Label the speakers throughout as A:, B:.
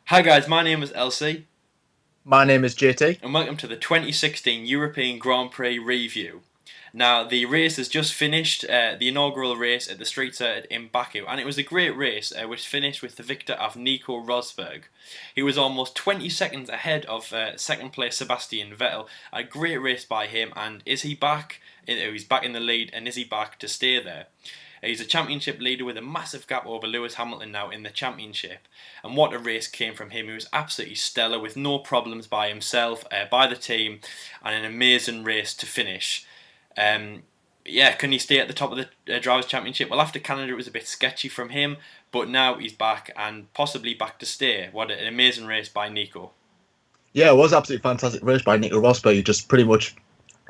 A: Hi guys, my name is Elsie,
B: My name is JT.
A: and welcome to the 2016 European Grand Prix review. Now, the race has just finished, the inaugural race at the street circuit in Baku, and it was a great race, which finished with the victor of Nico Rosberg. He was almost 20 seconds ahead of second place Sebastian Vettel. A great race by him, and is he back? He's back in the lead, and is he back to stay there? He's a championship leader with a massive gap over Lewis Hamilton now in the championship. And what a race came from him. He was absolutely stellar with no problems by himself, by the team, and an amazing race to finish. Um, yeah, can he stay at the top of the Drivers' Championship? Well, after Canada, it was a bit sketchy from him, but now he's back and possibly back to stay. What an amazing race by Nico.
B: Yeah, it was absolutely fantastic race by Nico Rosberg. He just pretty much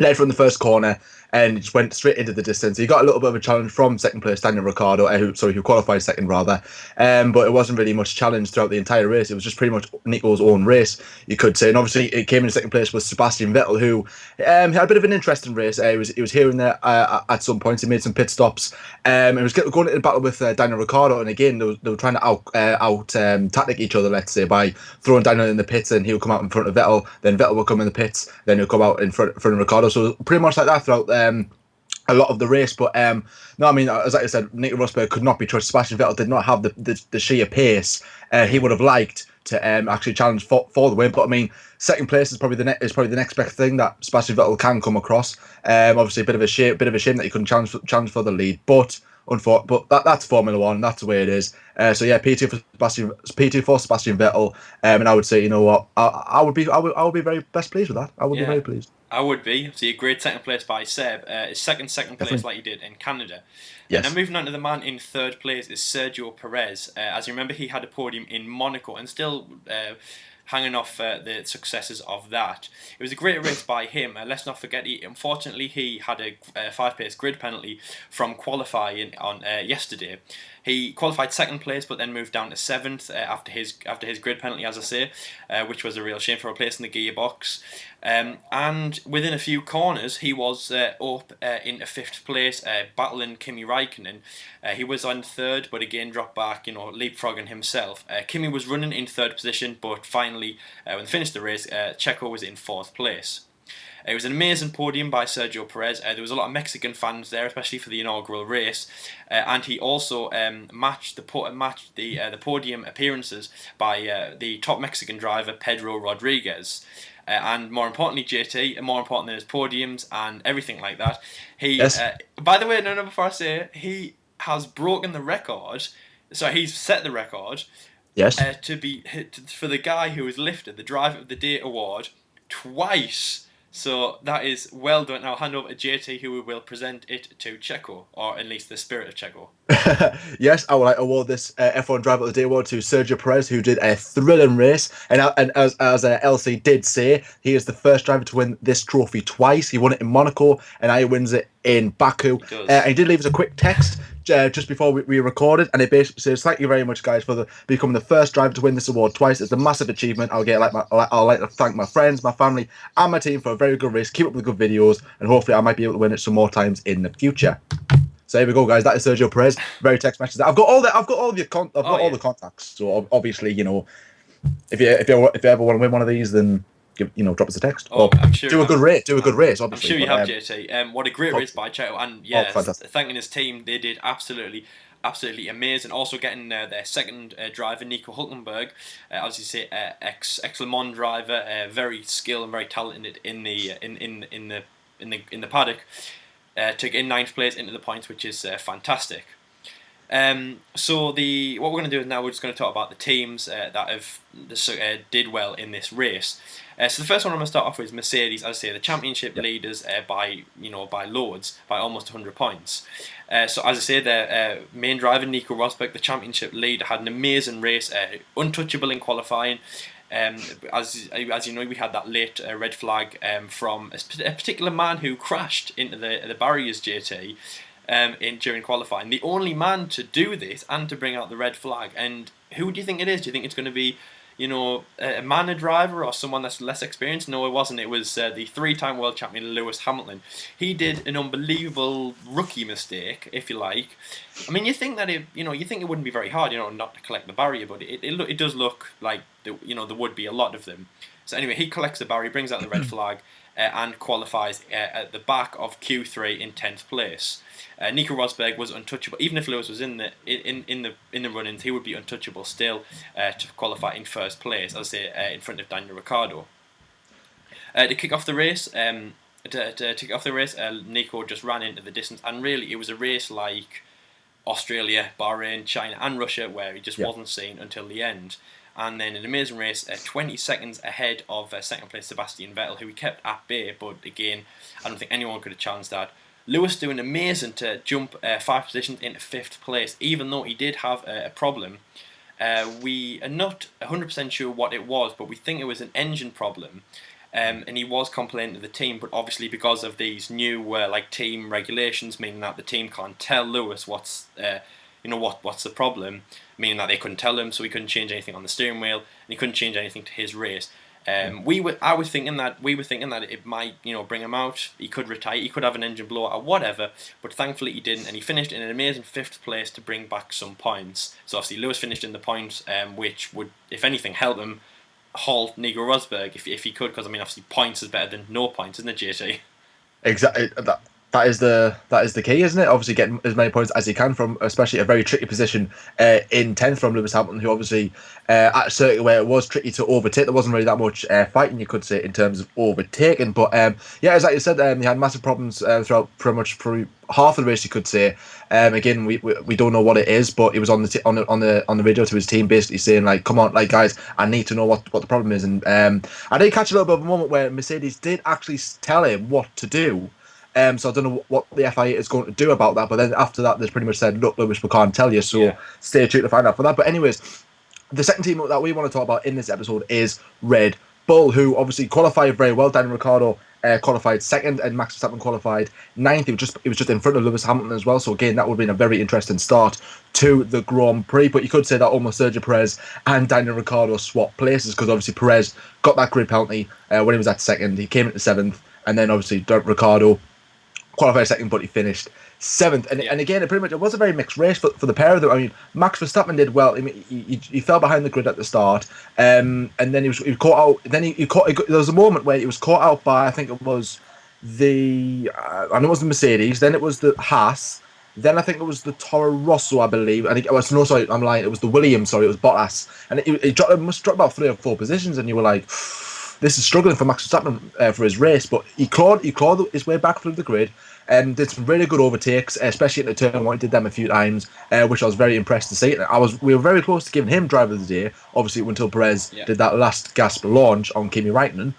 B: led from the first corner and just went straight into the distance. He got a little bit of a challenge from second place Daniel Ricciardo, who qualified second rather, but it wasn't really much challenge throughout the entire race. It was just pretty much Nico's own race, you could say. And obviously, it came in second place with Sebastian Vettel, who had a bit of an interesting race. He was here and there at some points. He made some pit stops. He was going into battle with Daniel Ricciardo, and again they were trying to out tactic each other, let's say, by throwing Daniel in the pits, and he'll come out in front of Vettel. Then Vettel will come in the pits, then he'll come out in front of Ricciardo. So pretty much like that throughout a lot of the race. But no, I mean, as I said, Nico Rosberg could not be trusted. Sebastian Vettel did not have the sheer pace he would have liked to actually challenge for the win. But I mean, second place is probably the next best thing that Sebastian Vettel can come across. Obviously, a bit of a shame that he couldn't challenge for the lead, but. That's Formula One. That's the way it is. So yeah, P2 for Sebastian Vettel, and I would say, you know what, I would be very best pleased with that. I would be
A: Yeah,
B: very pleased.
A: I would be. See a great second place by Seb. His second place
B: Definitely.
A: like he did in Canada. Now
B: Yes.
A: moving on to the man in third place is Sergio Perez. As you remember, he had a podium in Monaco and still hanging off the successes of that. It was a great race by him. Let's not forget, unfortunately, he had a five-pace grid penalty from qualifying on yesterday. He qualified second place, but then moved down to seventh after his grid penalty, as I say, which was a real shame for replacing the gearbox. And within a few corners, he was up into fifth place, battling Kimi Raikkonen. He was on third, but again dropped back, leapfrogging himself. Kimi was running in third position, but finally, when they finished the race, Checo was in fourth place. It was an amazing podium by Sergio Perez. There was a lot of Mexican fans there, especially for the inaugural race, and he also matched the podium appearances by the top Mexican driver Pedro Rodriguez. And more importantly, JT, and more important than his podiums and everything like that, he.
B: Yes.
A: By the way, no, before I say it, he has broken the record. So he's set the record
B: Yes.
A: for the guy who was lifted the Driver of the Day award twice. So that is well done. I'll hand over to JT, who will present it to Checo, or at least the spirit of Checo.
B: Yes, I would like to award this F1 Driver of the Day award to Sergio Perez, who did a thrilling race. And as LC did say, he is the first driver to win this trophy twice. He won it in Monaco, and now he wins it in Baku.
A: He
B: And
A: does.
B: he did leave us a quick text just before we recorded, and it basically says, "Thank you very much, guys, for becoming the first driver to win this award twice. It's a massive achievement. I'll like to thank my friends, my family, and my team for a very good race. Keep up with the good videos, and hopefully, I might be able to win it some more times in the future." So here we go, guys. That is Sergio Perez. Very text message. I've got all of I've
A: Oh
B: got all
A: yeah.
B: the contacts. So obviously, if you ever want to win one of these, then drop us a text or
A: Oh, I'm sure.
B: do a good race. Do a good race,
A: I'm
B: obviously.
A: sure you
B: But
A: have, JT. What a great
B: oh,
A: race by Checo, and
B: oh,
A: yes,
B: fantastic.
A: thanking his team, they did absolutely amazing. Also getting their second driver, Nico Hulkenberg, as you say, ex Le Mans driver, very skilled and very talented in the paddock, took in ninth place into the points, which is fantastic. So what we're going to do is now we're just going to talk about the teams that have did well in this race. So the first one I'm going to start off with is Mercedes. As I say, the championship
B: Yep.
A: leaders by loads, by almost 100 points. So as I say, their main driver Nico Rosberg, the championship leader, had an amazing race, untouchable in qualifying. Um, as you know, we had that late red flag from a particular man who crashed into the barriers, JT, during qualifying. The only man to do this and to bring out the red flag. And who do you think it is? Do you think it's going to be a manor driver or someone that's less experienced. No, it wasn't. It was the three-time world champion Lewis Hamilton. He did an unbelievable rookie mistake, if you like. I mean, you think that you think it wouldn't be very hard, not to collect the barrier, but it does look like there would be a lot of them. So anyway, he collects the barrier, brings out the red flag, and qualifies at the back of Q3 in 10th place. Nico Rosberg was untouchable. Even if Lewis was in the run-ins, he would be untouchable still to qualify in first place, as I say, in front of Daniel Ricciardo. To kick off the race, Nico just ran into the distance, and really it was a race like Australia, Bahrain, China, and Russia, where he just wasn't seen until the end. And then an amazing race, 20 seconds ahead of second place Sebastian Vettel, who he kept at bay, but again, I don't think anyone could have challenged that. Lewis doing amazing to jump 5 positions into 5th place, even though he did have a problem. We are not 100% sure what it was, but we think it was an engine problem. And he was complaining to the team, but obviously because of these new team regulations, meaning that the team can't tell Lewis what's the problem, meaning that they couldn't tell him, so he couldn't change anything on the steering wheel, and he couldn't change anything to his race. We were thinking that it might bring him out. He could retire, he could have an engine blowout or whatever, but thankfully he didn't, and he finished in an amazing 5th place to bring back some points. So obviously Lewis finished in the points, which would, if anything, help him halt Nico Rosberg if he could, because I mean obviously points is better than no points, isn't it, JT?
B: Exactly. That is the key, isn't it? Obviously, getting as many points as he can from, especially a very tricky position in 10th from Lewis Hamilton, who obviously at a circuit where it was tricky to overtake, there wasn't really that much fighting, you could say, in terms of overtaking. But yeah, as like you said, he had massive problems throughout pretty much for half of the race, you could say. Again, we don't know what it is, but he was on the radio to his team, basically saying like, "Come on, like guys, I need to know what the problem is." And I did catch a little bit of a moment where Mercedes did actually tell him what to do. So I don't know what the FIA is going to do about that. But then after that, they pretty much said, "Look, Lewis, we can't tell you." So stay tuned to find out for that. But anyways, the second team that we want to talk about in this episode is Red Bull, who obviously qualified very well. Daniel Ricciardo qualified second, and Max Verstappen qualified ninth. He was just in front of Lewis Hamilton as well. So again, that would have been a very interesting start to the Grand Prix. But you could say that almost Sergio Perez and Daniel Ricciardo swapped places, because obviously Perez got that grid penalty when he was at second. He came into 7th, and then obviously Ricciardo qualified second, but he finished 7th. And again, it was a very mixed race for the pair of them. I mean, Max Verstappen did well. I mean, he fell behind the grid at the start, and then he was caught out. Then there was a moment where he was caught out by, I think it was I know it was the Mercedes. Then it was the Haas. Then I think it was the Toro Rosso, I believe. I think it was, no, sorry, I'm lying. It was the Williams. Sorry, it was Bottas, and it must drop about 3 or 4 positions, and you were like, this is struggling for Max Verstappen for his race, but he clawed his way back through the grid and did some really good overtakes, especially in the turn one. He did them a few times, which I was very impressed to see. We were very close to giving him driver of the day, obviously, until Perez did that last gasp launch on Kimi Raikkonen.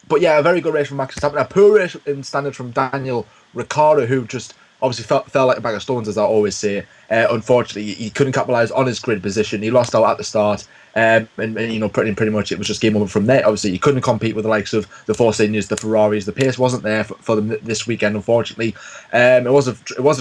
B: But yeah, a very good race from Max Verstappen. A poor race in standard from Daniel Ricciardo, who just obviously fell like a bag of stones, as I always say. Unfortunately, he couldn't capitalise on his grid position. He lost out at the start, and pretty much it was just game over from there. Obviously, he couldn't compete with the likes of the Force Indias, the Ferraris. The pace wasn't there for them this weekend, unfortunately. It was a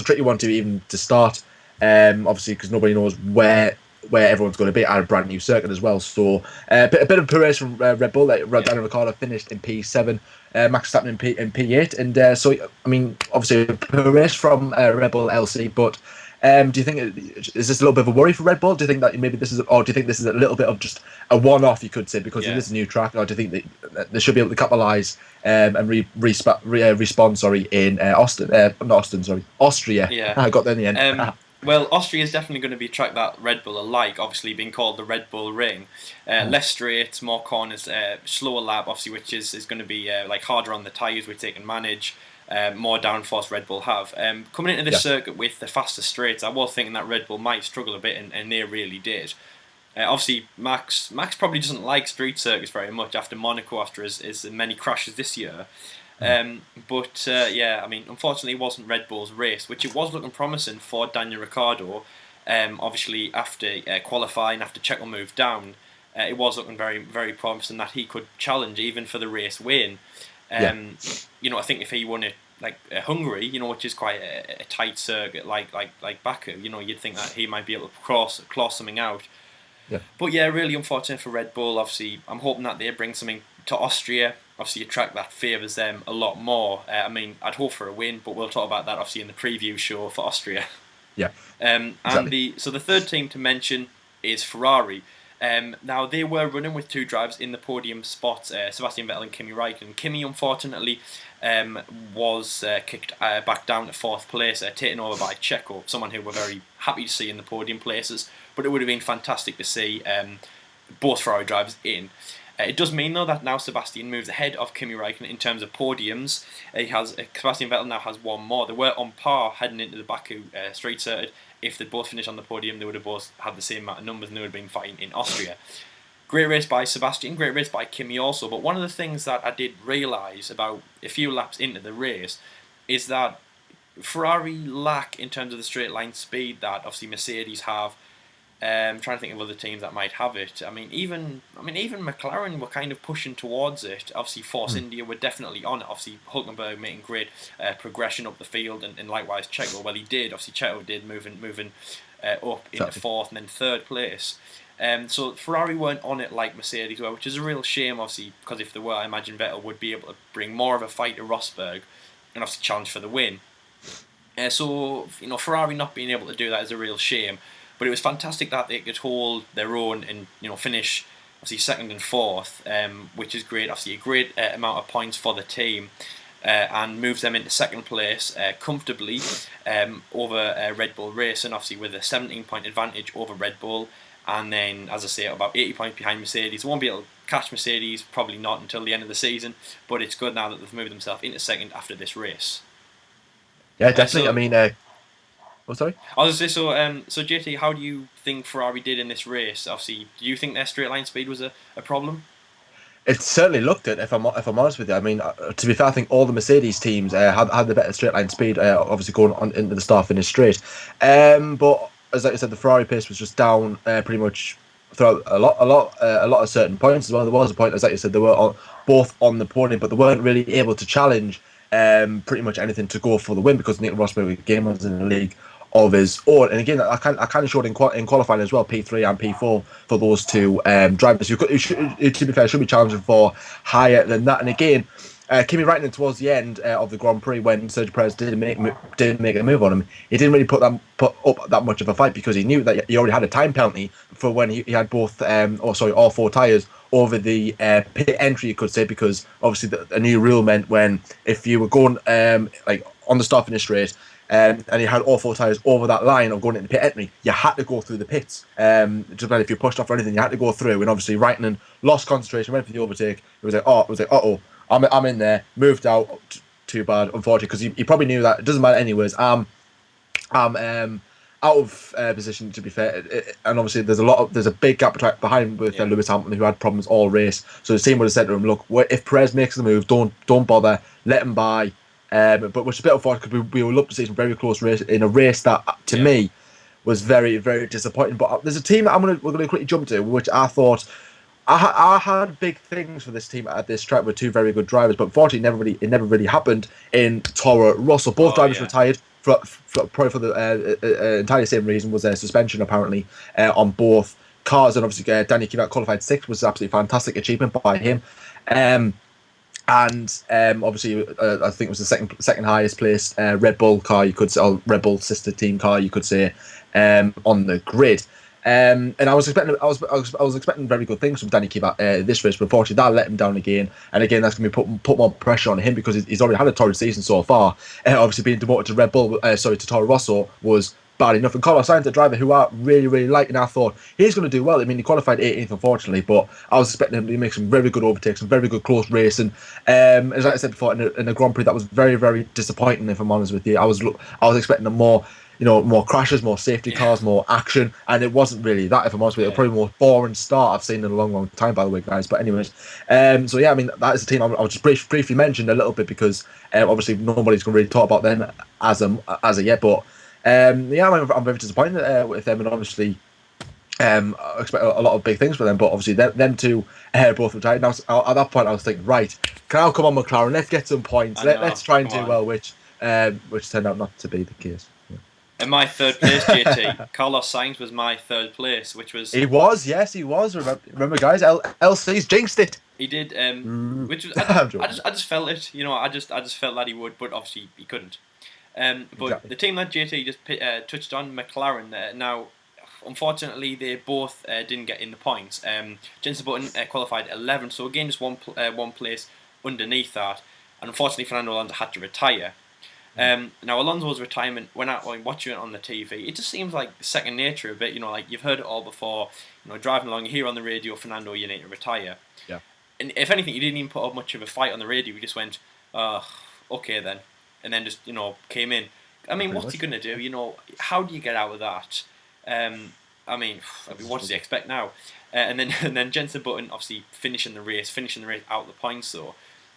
B: tricky one to start, obviously, because nobody knows where everyone's going to be at a brand new circuit as well. So a bit of Perez from Red Bull. Daniel Ricciardo finished in P7, Max Verstappen in P8, and so I mean, obviously Perez from Red Bull LC. But do you think is this a little bit of a worry for Red Bull? Do you think that maybe this is, or do you think this is a little bit of just a one-off, you could say, because it is a new track, or do you think that they should be able to capitalise and respond? Sorry, in Austria.
A: Yeah,
B: I got there in the end.
A: Well, Austria is definitely going to be a track that Red Bull are like, obviously being called the Red Bull Ring. Less straight, more corners, slower lap, obviously, which is going to be harder on the tyres, which they can manage. More downforce Red Bull have. Coming into this circuit with the faster straights, I was thinking that Red Bull might struggle a bit, and they really did. Obviously, Max probably doesn't like street circuits very much after Monaco, after his many crashes this year. But I mean, unfortunately, it wasn't Red Bull's race, which it was looking promising for Daniel Ricciardo. Obviously, after qualifying, after Checo moved down, it was looking very, very promising that he could challenge even for the race win. I think if he won it Hungary, which is quite a tight circuit like Baku, you'd think that he might be able to claw something out.
B: Yeah.
A: But yeah, really unfortunate for Red Bull. Obviously, I'm hoping that they bring something to Austria. Obviously, a track that favours them a lot more. I mean, I'd hope for a win, but we'll talk about that obviously in the preview show for Austria.
B: Yeah.
A: And
B: Exactly.
A: the third team to mention is Ferrari. Now they were running with two drivers in the podium spots, Sebastian Vettel and Kimi Raikkonen. Kimi unfortunately was kicked back down to fourth place, taken over by Checo, someone who we're very happy to see in the podium places. But it would have been fantastic to see both Ferrari drivers in. It does mean though that now Sebastian moves ahead of Kimi Raikkonen in terms of podiums. He has Sebastian Vettel now has one more. They were on par heading into the Baku straight circuit. If they'd both finished on the podium, they would have both had the same amount of numbers and they would have been fighting in Austria. Great race by Sebastian, great race by Kimi also. But one of the things that I did realise about a few laps into the race is that Ferrari lack in terms of the straight line speed that obviously Mercedes have. Trying to think of other teams that might have it. Even McLaren were kind of pushing towards it. Obviously, Force
B: Mm.
A: India were definitely on it. Obviously, Hulkenberg making great progression up the field, and likewise Checo. Well, he did. Obviously, Checo did moving up into
B: Exactly.
A: fourth and then third place. So Ferrari weren't on it like Mercedes were, which is a real shame. Obviously, because if they were, I imagine Vettel would be able to bring more of a fight to Rosberg, and obviously challenge for the win. So Ferrari not being able to do that is a real shame. But it was fantastic that they could hold their own and finish obviously second and fourth, which is great. Obviously a great amount of points for the team. And moves them into second place comfortably over Red Bull Racing, obviously with a 17-point advantage over Red Bull, and then, as I say, about 80 points behind Mercedes. They won't be able to catch Mercedes, probably not until the end of the season, but it's good now that they've moved themselves into second after this race.
B: Yeah, definitely. I
A: So
B: mean, oh, sorry.
A: I was just say so JT, how do you think Ferrari did in this race? Obviously, do you think their straight line speed was a problem?
B: It certainly looked it. If I'm honest with you, I mean, to be fair, I think all the Mercedes teams had the better straight line speed. Obviously, going on into the start finish straight. But as I said, the Ferrari pace was just down pretty much throughout a lot of certain points as well. There was a point, as like you said, they were both on the podium, but they weren't really able to challenge pretty much anything to go for the win because Nick Rosberg again was in the league of his own. And again, I kind of showed in qualifying as well, P3 and P4 for those two drivers. To be fair, should be challenging for higher than that. And again, Kimi Raikkonen towards the end of the Grand Prix when Sergio Perez didn't make a move on him, he didn't really put up that much of a fight because he knew that he already had a time penalty for when he had both all four tyres over the pit entry, you could say, because obviously a new rule meant when if you were going like on the start finish straight and you had all four tyres over that line of going into pit entry, you had to go through the pits. Just like if you pushed off or anything, you had to go through. And obviously, Raikkonen lost concentration, went for the overtake. It was like, oh, I'm in there, moved out. Too bad, unfortunately, because he probably knew that it doesn't matter anyways. I'm out of position, to be fair, and obviously there's a big gap behind with Lewis Hamilton, who had problems all race. So the team would have said to him, look, if Perez makes the move, don't bother, let him by. But which is a bit unfortunate because we would love to see some very close race in a race that to me was very, very disappointing. But there's a team that we're gonna quickly jump to, which I thought I had big things for this team at this track with two very good drivers, but unfortunately, it never really happened in Toro Rosso. Both
A: Oh
B: drivers
A: yeah,
B: retired probably for the entirely same reason, was their suspension apparently on both cars. And obviously, Danny Kivat qualified sixth, was an absolutely fantastic achievement by him. And obviously, I think it was the second highest placed Red Bull car you could say, or Red Bull sister team car you could say, on the grid. And I was expecting very good things from Danny Kivat this race, but unfortunately that let him down again. And again, that's going to be put more pressure on him because he's already had a torrid season so far. Obviously, being demoted to to Toro Rosso was bad enough. And Carlos Sainz, a driver who I really, really like, and I thought he's going to do well. I mean, he qualified 18th, unfortunately, but I was expecting him to make some very good overtakes, some very good close racing. As I said before, in a Grand Prix that was very, very disappointing, if I'm honest with you. I was expecting a more crashes, more safety cars, more action, and it wasn't really that, if I'm honest with you.
A: yeah.
B: Probably the most boring start I've seen in a long, long time, by the way, guys. But anyways, so yeah, I mean, that is a team I'll just briefly mention a little bit because obviously nobody's going to really talk about them as a yet, but yeah, I'm very disappointed with them, and obviously I expect a lot of big things for them, but obviously them two both retired. Now, at that point, I was thinking, right, come on, McLaren, let's get some points.
A: I know.
B: Let's try and
A: Come
B: do
A: on.
B: well, which turned out not to be the case. Yeah.
A: And my third place, JT, Carlos Sainz was my third place, which was
B: He was, yes, he was. Remember guys, LC's jinxed it.
A: he did, which was
B: I'm joking.
A: I just felt it, I just felt that he would, but obviously he couldn't. But
B: Exactly.
A: the team that JT just touched on, McLaren, now unfortunately they both didn't get in the points. Jenson Button qualified 11th, so again just one place underneath that, and unfortunately Fernando Alonso had to retire. Now Alonso's retirement, when watching it on the TV, it just seems like second nature a bit. Like you've heard it all before. Driving along, you hear on the radio, Fernando, you need to retire.
B: Yeah.
A: And if anything, you didn't even put up much of a fight on the radio. You just went, okay then, and then just came in. I mean,
B: Pretty
A: what's
B: much.
A: he gonna do? How do you get out of that? I mean, what does he expect now? And then Jenson Button obviously finishing the race out the points though.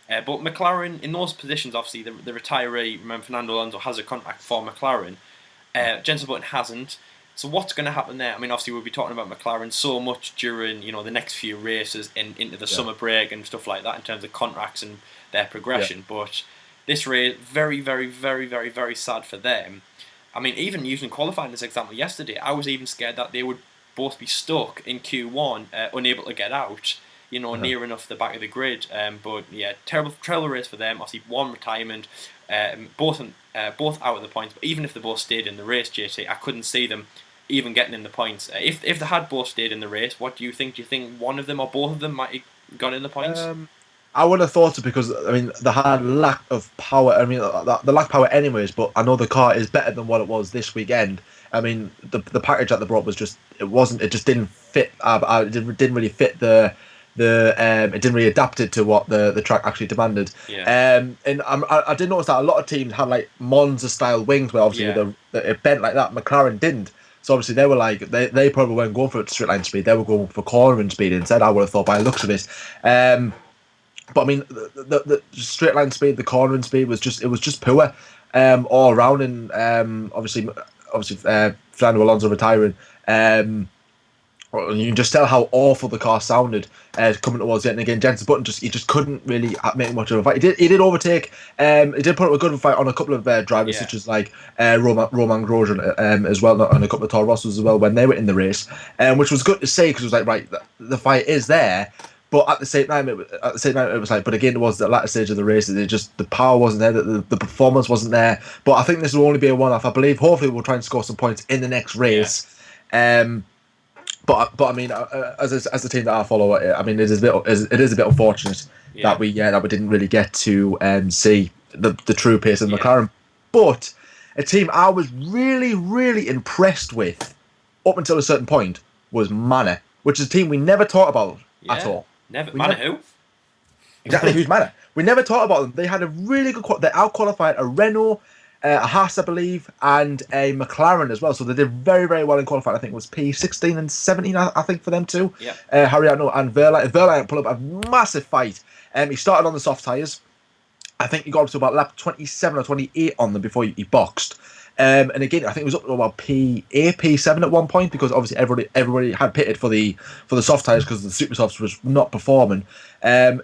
A: But McLaren in those positions, obviously the retiree. Remember, Fernando Alonso has a contract for McLaren. Jenson Button hasn't. So what's going to happen there? I mean, obviously we'll be talking about McLaren so much during the next few races and into the summer break and stuff like that in terms of contracts and their progression. But this race, very, very, very, very, very sad for them. I mean, even using qualifying as an example yesterday, I was even scared that they would both be stuck in Q1, unable to get out. Near enough the back of the grid. But yeah, terrible race for them. Obviously, one retirement, both out of the points. But even if they both stayed in the race, JT, I couldn't see them even getting in the points. If they had both stayed in the race, what do you think? Do you think one of them or both of them might have got in the points?
B: I would have thought it because I mean they had lack of power. I mean the lack of power anyways, but I know the car is better than what it was this weekend. I mean the package that they brought was just it just didn't fit. It didn't really fit it didn't really adapt it to what the track actually demanded.
A: Yeah.
B: And I did notice that a lot of teams had like Monza style wings, where obviously it bent like that. McLaren didn't. So obviously they were like they probably weren't going for straight line speed. They were going for cornering speed instead. I would have thought by the looks of this. But I mean, the straight line speed, the cornering speed was just poor, all around, and obviously Fernando Alonso retiring. You can just tell how awful the car sounded coming towards the end. And again, Jenson Button just couldn't really make much of a fight. He did overtake. He did put up a good fight on a couple of drivers, such as like Roman Grosjean as well, and a couple of Toro Rossos as well when they were in the race, which was good to see because it was like right, the fight is there. But at the same time, it was like. But again, it was the latter stage of the race. It just the power wasn't there. The performance wasn't there. But I think this will only be a one-off. I believe. Hopefully, we'll try and score some points in the next race. Yeah. But I mean, as a team that I follow, I mean, it is a bit unfortunate that we didn't really get to see the true pace of McLaren. But a team I was really, really impressed with up until a certain point was Manor, which is a team we never talked about at all.
A: Manor who?
B: Exactly, who's Manor? We never talked about them. They had a really good. They out-qualified a Renault, a Haas, I believe, and a McLaren as well. So they did very, very well in qualifying. I think it was P16 and 17, I think, for them too.
A: Yeah.
B: Harriano and Verlaine put up a massive fight. He started on the soft tyres. I think he got up to about lap 27 or 28 on them before he boxed. And again, I think it was up to about P8, P7 at one point because obviously everybody had pitted for the soft tyres because the super softs was not performing. And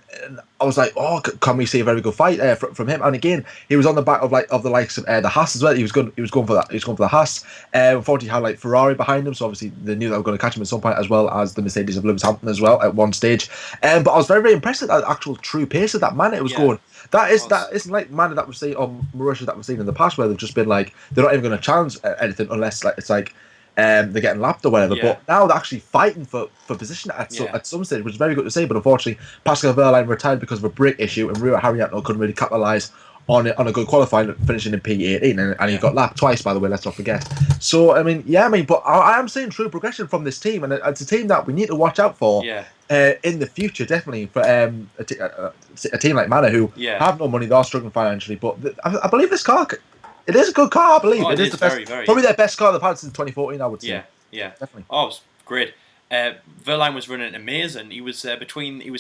B: I was like, oh, can we see a very good fight from him? And again, he was on the back of the likes of the Haas as well. He was going for that. He was going for the Haas. Unfortunately, he had like Ferrari behind him, so obviously they knew they were going to catch him at some point, as well as the Mercedes of Lewis Hamilton as well at one stage. But I was very, very impressed at the actual true pace of that man. It was going. That isn't like Manor that we've seen or Marussia that we've seen in the past, where they've just been like they're not even going to challenge anything unless like it's like they're getting lapped or whatever. But now they're actually fighting for position at some stage, which is very good to see. But unfortunately, Pascal Wehrlein retired because of a brake issue, and Rio Harrietno couldn't really capitalise on a good qualifying, finishing in P18, and he got lapped twice, by the way. Let's not forget. So but I am seeing true progression from this team, and it's a team that we need to watch out for. In the future, definitely for a team like Manor who have no money, they are struggling financially. But I believe this car, it is a good car. I believe it is the best, probably their best car they've had since 2014. I would say.
A: Yeah,
B: definitely.
A: Oh, it was great. Verlaine was running amazing. He was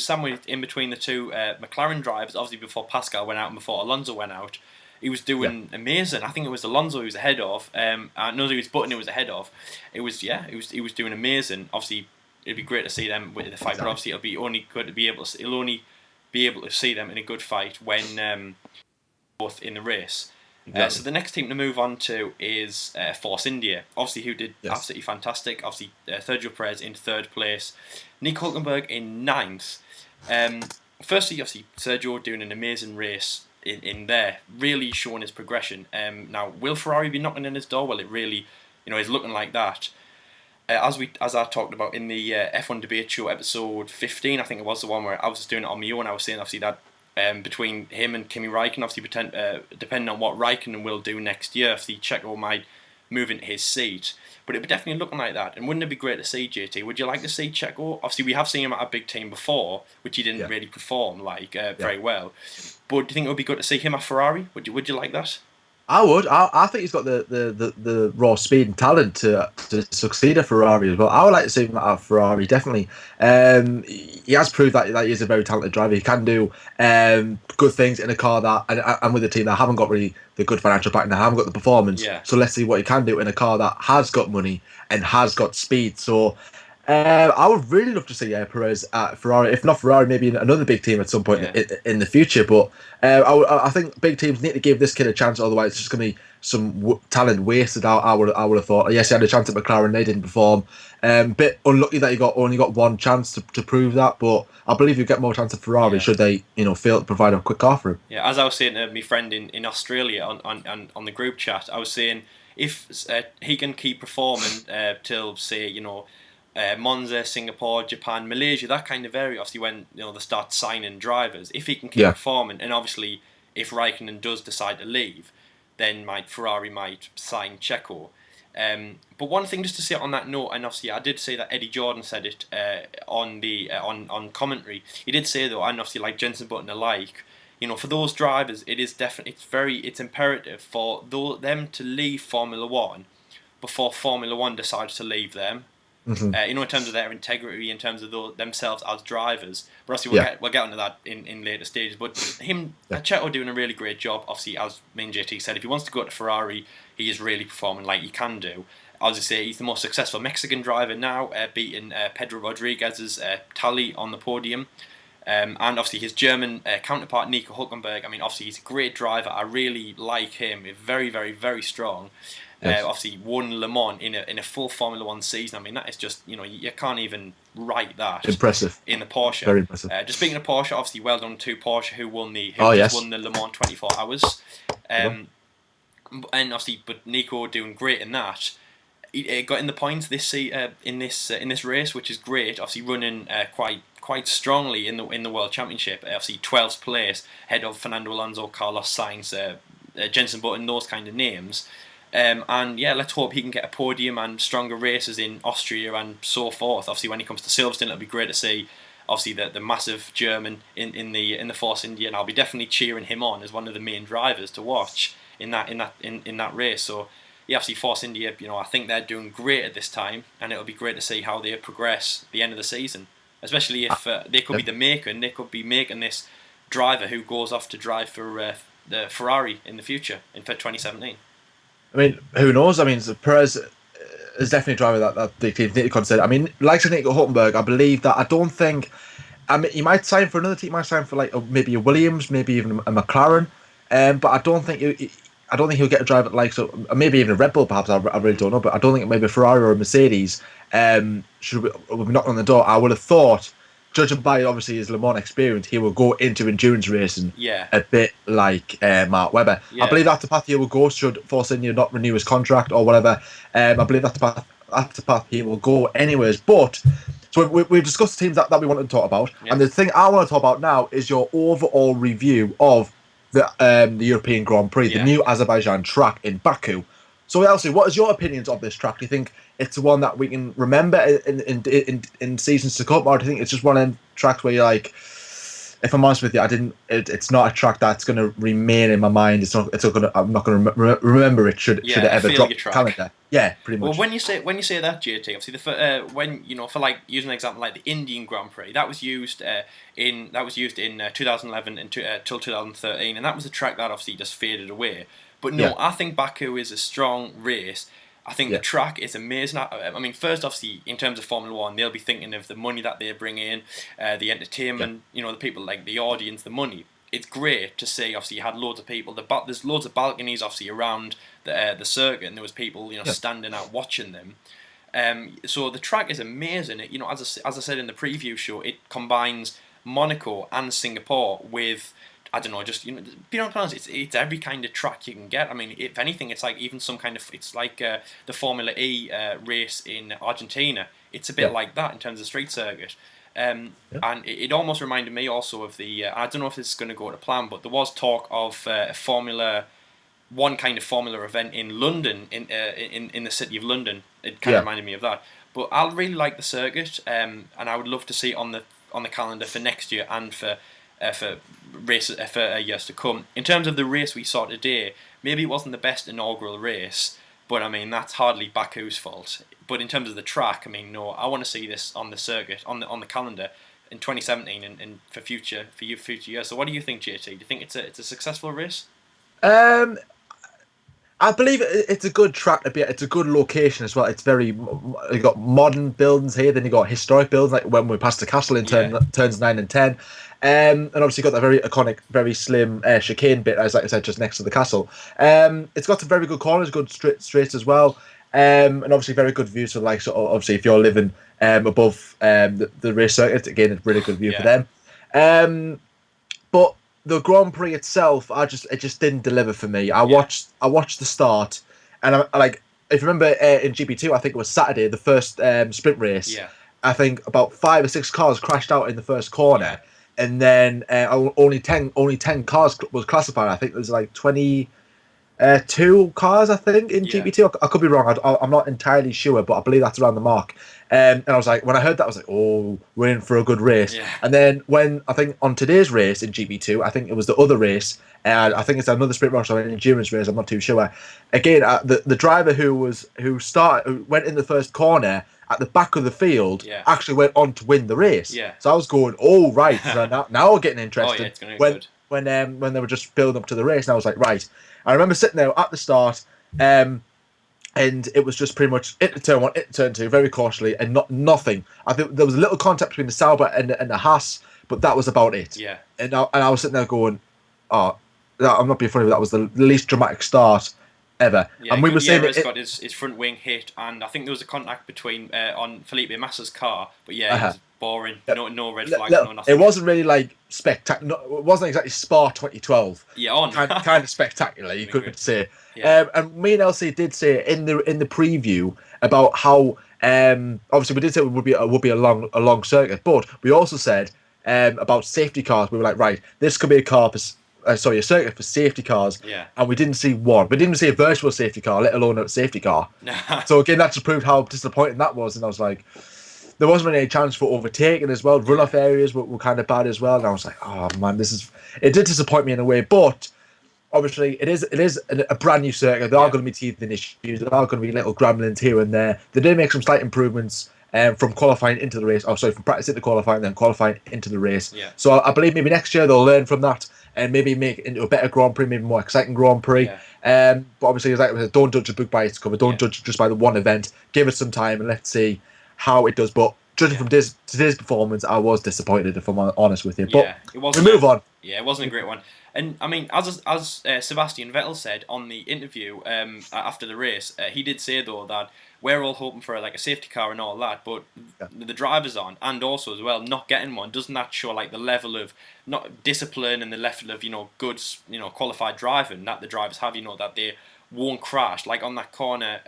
A: somewhere in between the two McLaren drivers. Obviously, before Pascal went out and before Alonso went out, he was doing amazing. I think it was Alonso he was ahead of. I know it was Button who was ahead of. He was doing amazing. Obviously, it'd be great to see them with the fight, but obviously it'll be only good to be able to. He'll only be able to see them in a good fight when both in the race.
B: exactly.
A: So the next team to move on to is Force India, obviously who did
B: Yes.
A: absolutely fantastic. Obviously, Sergio Perez in third place, Nico Hulkenberg in ninth. Um, Firstly, obviously Sergio doing an amazing race in there, really showing his progression. Now, will Ferrari be knocking on his door? Well, it really, is looking like that. As I talked about in the F1 debate show episode 15, I think it was the one where I was just doing it on my own. I was saying obviously that between him and Kimi Raikkonen, obviously depending on what Raikkonen will do next year, obviously Checo might move into his seat. But it would definitely looking like that. And wouldn't it be great to see, JT? Would you like to see Checo? Obviously, we have seen him at a big team before, which he didn't
B: Yeah.
A: really perform
B: Yeah.
A: very well. But do you think it would be good to see him at Ferrari? Would you like that?
B: I would. I think he's got the raw speed and talent to succeed at Ferrari as well. I would like to see him at Ferrari, definitely. He has proved that he is a very talented driver. He can do good things in a car that, and with a team that haven't got really the good financial backing, that haven't got the performance.
A: Yeah.
B: So let's see what he can do in a car that has got money and has got speed. So I would really love to see Perez at Ferrari. If not Ferrari, maybe in another big team at some point
A: Yeah.
B: in the future. But I think big teams need to give this kid a chance. Otherwise, it's just going to be some talent wasted. I would have thought. Yes, he had a chance at McLaren. They didn't perform. Bit unlucky that he only got one chance to prove that. But I believe you get more chance at Ferrari
A: Yeah.
B: should they fail to provide a quick car for him.
A: Yeah, as I was saying to my friend in Australia on the group chat, I was saying if he can keep performing till say Monza, Singapore, Japan, Malaysia, that kind of area. Obviously, when they start signing drivers, if he can keep
B: Yeah.
A: performing, and obviously if Raikkonen does decide to leave, then Ferrari might sign Checo. But one thing just to say on that note, and obviously I did say that Eddie Jordan said it on commentary. He did say though, and obviously like Jenson Button alike, for those drivers, it is definitely it's imperative for them to leave Formula One before Formula One decides to leave them.
B: Hmm.
A: In terms of their integrity, in terms of themselves as drivers. But obviously,
B: Yeah.
A: we'll get into that in later stages. But
B: Yeah.
A: Checo doing a really great job. Obviously, as main JT said, if he wants to go to Ferrari, he is really performing like he can do. As I say, he's the most successful Mexican driver now, beating Pedro Rodriguez's tally on the podium. And obviously his German counterpart Nico Hulkenberg. I mean, obviously he's a great driver. I really like him. He's very, very, very strong.
B: Yes.
A: Obviously won Le Mans in a full Formula One season. I mean, that is just you can't even write that
B: Impressive.
A: in the Porsche.
B: Very impressive.
A: Just speaking of Porsche, obviously well done to Porsche who
B: Oh,
A: just
B: yes.
A: won the Le Mans 24 hours. And obviously, but Nico doing great in that. He got in the points in this race, which is great. Obviously running quite strongly in the World Championship. Obviously 12th place, ahead of Fernando Alonso, Carlos Sainz, Jenson Button, those kind of names. And yeah, let's hope he can get a podium and stronger races in Austria and so forth. Obviously, when he comes to Silverstone, it'll be great to see. Obviously, the massive German in the Force India, and I'll be definitely cheering him on as one of the main drivers to watch in that race. So yeah, obviously Force India, I think they're doing great at this time, and it'll be great to see how they progress at the end of the season. Especially if they could be the maker, and they could be making this driver who goes off to drive for the Ferrari in the future for 2017.
B: I mean, who knows? I mean, Perez is definitely a driver that the teams need to consider. I mean, like Nico Hulkenberg, I believe that I don't think. I mean, he might sign for another team. Might sign for like maybe a Williams, maybe even a McLaren. But I don't think I don't think he'll get a drive at like so maybe even a Red Bull. Perhaps I really don't know. But I don't think maybe a Ferrari or a Mercedes should be knocking on the door. I would have thought, judging by obviously his Le Mans experience, he will go into endurance racing
A: Yeah.
B: a bit like Mark Webber.
A: Yeah.
B: I believe that's the path he will go should Force India not renew his contract or whatever. I believe that's the path he will go anyways. But so we've discussed the teams that we wanted to talk about,
A: Yeah.
B: and the thing I want to talk about now is your overall review of the European Grand Prix, the new Azerbaijan track in Baku. So, Elsie, what is your opinions of this track? Do you think it's one that we can remember in seasons to come, or do you think it's just one of them tracks where you're like, if I'm honest with you, it's not a track that's going to remain in my mind. I'm not going to remember it. Should it ever drop the calendar? Yeah, pretty much.
A: Well, when you say that, JT, obviously for like using an example like the Indian Grand Prix, that was used in 2011 till 2013, and that was a track that obviously just faded away. But no, I think Baku is a strong race. I think the track is amazing. I mean, first, obviously, in terms of Formula One, they'll be thinking of the money that they bring in, the entertainment, the people, like the audience, the money. it's great to see. Obviously, you had loads of people. There's loads of balconies, obviously, around the circuit, and there was people,
B: Yeah.
A: standing out watching them. So the track is amazing. As I said in the preview show, it combines Monaco and Singapore with, I don't know, just being honest, it's every kind of track you can get. I mean, if anything, it's like even some kind of, it's like the Formula E race in Argentina. It's a bit
B: Yeah.
A: like that in terms of street circuit.
B: Yeah.
A: And it almost reminded me also of the. I don't know if this is going to go to plan, but there was talk of a Formula one kind of Formula event in London, in the city of London. It kind of
B: Yeah.
A: reminded me of that. But I really like the circuit, and I would love to see it on the calendar for next year and for races for years to come. In terms of the race we saw today, maybe it wasn't the best inaugural race, but I mean that's hardly Baku's fault. But in terms of the track, I mean, no, I want to see this on the circuit on the calendar in 2017 and for future years. So what do you think, JT? Do you think it's a successful race?
B: Um, I believe it's a good track to be at. It's a good location as well. It's very you got modern buildings here, then you got historic buildings like when we passed the castle in
A: Yeah.
B: turns 9 and 10, and obviously got that very iconic, very slim chicane bit as like I said, just next to the castle. It's got some very good corners, good straights as well, and obviously very good views. So like, so obviously if you're living above the race circuit, again, it's a really good view for
A: Yeah.
B: them. But the Grand Prix itself, it just didn't deliver for me. I watched the start, and I like if you remember in GP2, I think it was Saturday, the first sprint race.
A: Yeah.
B: I think about 5 or 6 cars crashed out in the first corner,
A: Yeah.
B: and then only ten cars was classified. I think there was like 2 cars, I think, in
A: Yeah.
B: GP2. I could be wrong. I'm not entirely sure, but I believe that's around the mark. And I was like, when I heard that, I was like, oh, we're in for a good race.
A: Yeah.
B: And then when I think on today's race in GP2, I think it was the other race. I think it's another sprint race or an endurance race. I'm not too sure. Again, the driver who went in the first corner at the back of the field
A: Yeah.
B: actually went on to win the race.
A: Yeah.
B: So I was going, oh right, so now we're getting
A: Oh
B: interested.
A: yeah, it's gonna be good.
B: When they were just building up to the race, and I was like, right. I remember sitting there at the start, and it was just pretty much into turn one, into turn two, very cautiously, and nothing. I think there was a little contact between the Sauber and the Haas, but that was about it.
A: Yeah.
B: And I was sitting there going, oh, I'm not being funny, but that was the least dramatic start ever.
A: Yeah,
B: and we were saying
A: Gutierrez got his front wing hit, and I think there was a contact between on Felipe Massa's car. But yeah, it was boring. No red flags, no nothing.
B: It wasn't really like spectacular. It wasn't exactly Spa 2012.
A: Yeah, on
B: kind of spectacular, you could say.
A: Yeah.
B: And me and Elsie did say in the preview about how obviously we did say it would be a long circuit, but we also said about safety cars. We were like, right, this could be a circuit for safety cars.
A: Yeah.
B: And we didn't see one. We didn't see a virtual safety car, let alone a safety car. So again, that just proved how disappointing that was. And I was like, there wasn't really any chance for overtaking as well. Runoff areas were kind of bad as well. And I was like, oh man, it did disappoint me in a way. But obviously, it is a brand new circuit. There are going to be teething issues. There are going to be little gremlins here and there. They did make some slight improvements from qualifying into the race. Oh, sorry, from practice into qualifying, then qualifying into the race.
A: Yeah.
B: So I believe maybe next year they'll learn from that and maybe make it into a better Grand Prix, maybe more exciting Grand Prix.
A: Yeah.
B: But obviously, it's like, don't judge a book by its cover. Don't judge just by the one event. Give it some time and let's see how it does. But judging from today's performance, I was disappointed, if I'm honest with you. But
A: it wasn't
B: we move on.
A: Yeah, it wasn't a great one. And I mean, as Sebastian Vettel said on the interview after the race, he did say though that we're all hoping for like a safety car and all that, but the drivers aren't, and also as well not getting one, doesn't that show like the level of not discipline and the level of good qualified driving that the drivers have, that they won't crash like on that corner,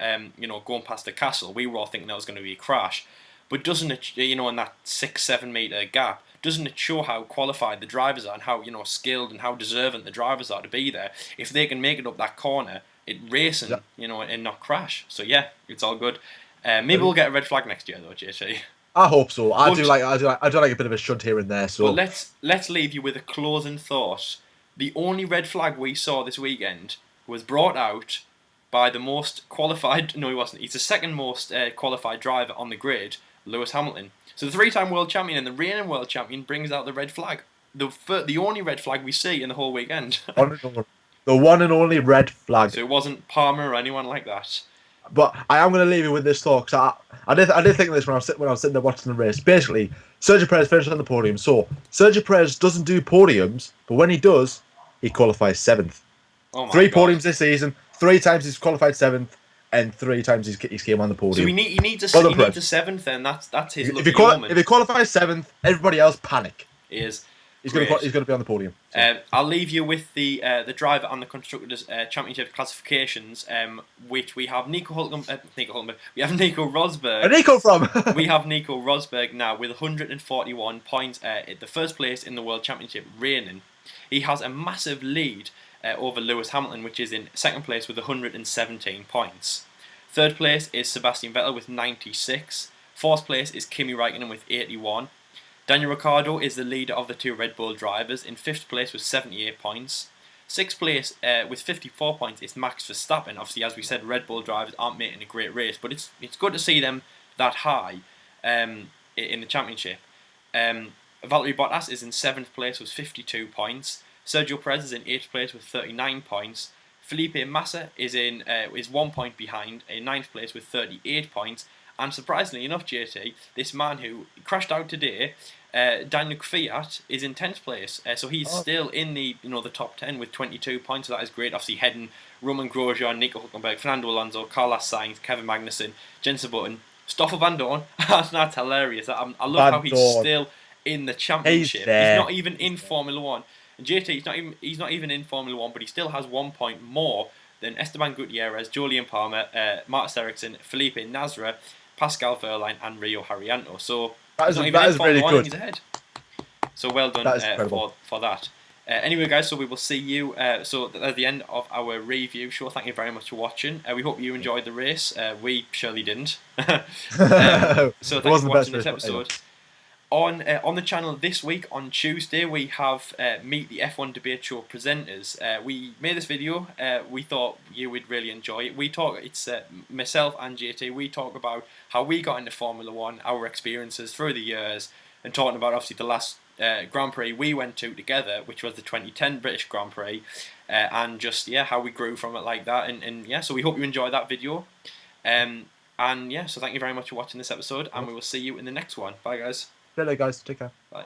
A: going past the castle, we were all thinking that was going to be a crash, but doesn't it, in that 6-7 meter gap, doesn't it show how qualified the drivers are and how skilled and how deserving the drivers are to be there? If they can make it up that corner, racing, and not crash. So yeah, it's all good. Maybe we'll get a red flag next year though, JT.
B: I hope so. I do like a bit of a shunt here and there. So,
A: but let's leave you with a closing thought. The only red flag we saw this weekend was brought out by the most qualified. No, he wasn't. He's the second most qualified driver on the grid, Lewis Hamilton. So the 3-time world champion and the reigning world champion brings out the red flag. The only red flag we see in the whole weekend.
B: The one and only red flag.
A: So it wasn't Palmer or anyone like that.
B: But I am going to leave you with this thought, because I did think of this when I was sitting there watching the race. Basically, Sergio Perez finished on the podium. So Sergio Perez doesn't do podiums, but when he does, he qualifies seventh.
A: Oh my
B: 3
A: god.
B: podiums this season. 3 times he's qualified seventh, and 3 times he's came on the
A: So
B: podium.
A: he needs
B: Brother
A: he needs
B: Perez.
A: a seventh, then that's his
B: If
A: lucky
B: if he
A: moment.
B: qualifies seventh, everybody else panic.
A: Is
B: He's
A: great.
B: going to be on the podium. So.
A: I'll leave you with the driver and the constructors championship classifications, which we have Nico Hulkenberg. We have Nico Rosberg.
B: Where'd Nico from?
A: We have Nico Rosberg now with 141 points at the first place in the World Championship, reigning. He has a massive lead over Lewis Hamilton, which is in second place with 117 points. Third place is Sebastian Vettel with 96. Fourth place is Kimi Raikkonen with 81. Daniel Ricciardo is the leader of the 2 Red Bull drivers, in 5th place with 78 points. 6th place with 54 points is Max Verstappen. Obviously, as we said, Red Bull drivers aren't making a great race, but it's good to see them that high in the championship. Valtteri Bottas is in 7th place with 52 points. Sergio Perez is in 8th place with 39 points. Felipe Massa is 1 point behind in 9th place with 38 points. And surprisingly enough, JT, this man who crashed out today, Daniel Kvyat, is in 10th place. So he's still in the the top 10 with 22 points. So that is great. Obviously, heading Roman Grosjean, Nico Hulkenberg, Fernando Alonso, Carlos Sainz, Kevin Magnussen, Jenson Button, Stoffel Van Dorn. That's hilarious. I love how he's still in the championship. He's not even in Formula One. And JT, he's not even in Formula One, but he still has 1 point more than Esteban Gutierrez, Julian Palmer, Marcus Ericsson, Felipe Nasra, Pascal Wehrlein and Rio Haryanto. So he's not even in Formula 1 and he's ahead. So well done for that. Anyway, guys, so we will see you at the end of our review show. Thank you very much for watching. We hope you enjoyed the race. We surely didn't. So thanks for watching this episode. On the channel this week, on Tuesday, we have Meet the F1 Debate Show presenters. We made this video. We thought you would really enjoy it. It's myself and JT. We talk about how we got into Formula One, our experiences through the years, and talking about obviously the last Grand Prix we went to together, which was the 2010 British Grand Prix, and just how we grew from it like that. And so we hope you enjoy that video. So thank you very much for watching this episode, and we will see you in the next one. Bye, guys.
B: Hello, guys. Take care.
A: Bye.